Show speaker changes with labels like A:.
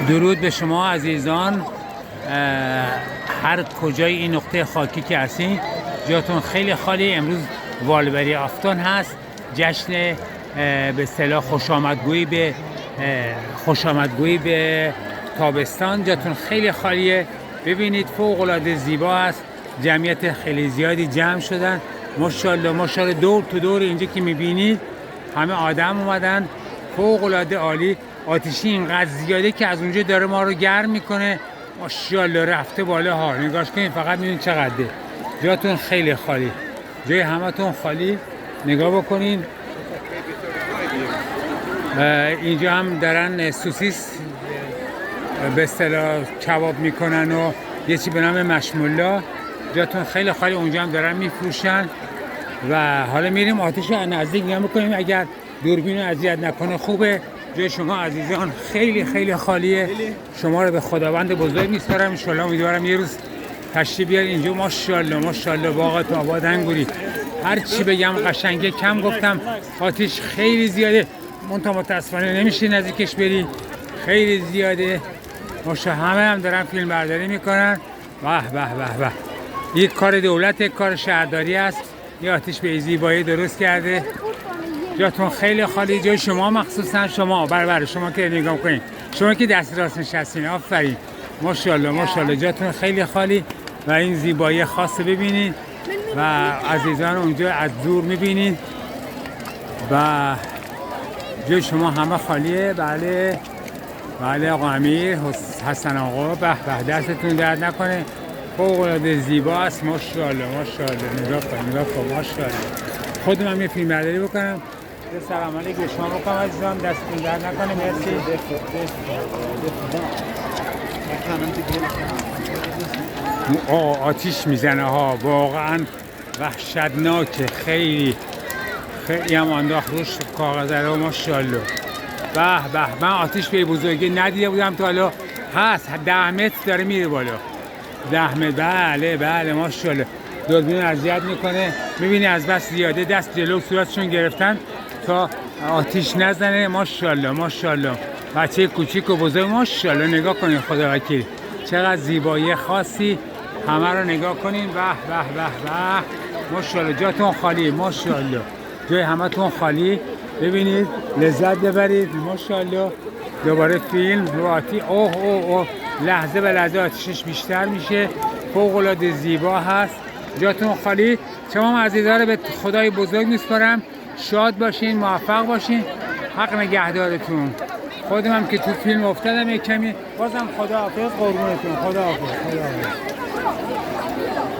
A: درود به شما عزیزان، هر کجای این نقطه خاکی که هستین جاتون خیلی خالی. امروز والبری آفتان هست، جشن به اصطلاح خوش آمدگویی به تابستان. جاتون خیلی خالیه، ببینید فوق العاده زیبا است. جمعیت خیلی زیادی جمع شدن، ماشاءالله ماشاءالله. دور تو دور اینجا که میبینید همه آدم اومدن، فوق العاده عالی. آتشی اینقدر زیاده که از اونجا داره ما رو گرم میکنه، ماشاءالله رفته بالا ها. نگاش کنید فقط، میبینید چقدره. جاتون خیلی خالی، جای همتون خالی. نگاه بکنین اینجا هم دارن سوسیس به اصطلاح کباب میکنن و یه چی به نام مشمولا. جاتون خیلی خالی، اونجا هم دارن میفروشن. و حالا میریم آتش رو نزدیک نگاه میکنیم، اگر دوربین رو اذیت نکنه خوبه. جای شما عزیزان خیلی خیلی خالیه. شما رو به خداوند بزرگ میسپارم، ان شاءالله امیدوارم یه روز تشریف بیارید اینجا. ماشاءالله ماشاءالله، باغات آباد انگوری. هر چی بگم قشنگه، کم گفتم. آتش خیلی زیاده، متاسفانه نمیشه نزدیکش بری، خیلی زیاده. ماشاءالله همه هم دارن فیلم برداری میکنن. به به به به، یک کار دولت، یک کار شهرداری است. یه آتش به زیبایی درست کرده. جاتون خیلی خالی، جای شما مخصوصا شما برابر شما که نگاه کنین، شما که دست راست نشستین، آفرین، ماشاءالله ماشاءالله. جاتون خیلی خالی و این زیبایی خاص ببینید و عزیزان اونجا از دور میبینید و جای شما همه خالیه. بله بله آقا امیر حسن آقا، به به، دستتون درد نکنه، فوق العاده زیبا است. ماشاءالله ماشاءالله. نگاه کن نگاه کن، ماشاءالله. خودم هم یه فیلم برداری بکنم. سلام علیکم شما بکنم عزیزان، دستتون درد نکنه. مرسی. آتیش میزنه ها، واقعا وحشتناکه. خیلی خیلی هم انداخت روش کاغذ رو. ماشاءالله. به به، من آتیش به بزرگی ندیده بودم تا حالا. هست 10 متر داره میره بالا، 10 متر. بله بله ماشاءالله. دوربین اذیت میکنه، میبینی از بس زیاده دست جلو صورتشون گرفتن تا آتیش نزنه. ماشاءالله ماشاءالله. بچه کوچیک و بزرگ ماشاءالله. نگاه کنین خدا وکیل، چقدر زیبایی خاصی. همه رو نگاه کنین. به به به به، ماشاءالله. جاتون خالی، ماشاءالله. جای همتون خالی. ببینید لذت ببرید، ماشاءالله. دوباره فیلم رو آتیش. اوه اوه اوه، لحظه به لحظه آتیشش بیشتر میشه، فوق العاده زیبا هست. جاتون خالی. شما عزیزان رو به خدای بزرگ میسپارم. شاد باشین، موفق باشین، حق نگهدارتون. خودم هم که تو فیلم افتادم یک کمی، بازم خداحافظ، قربونتون، خداحافظ.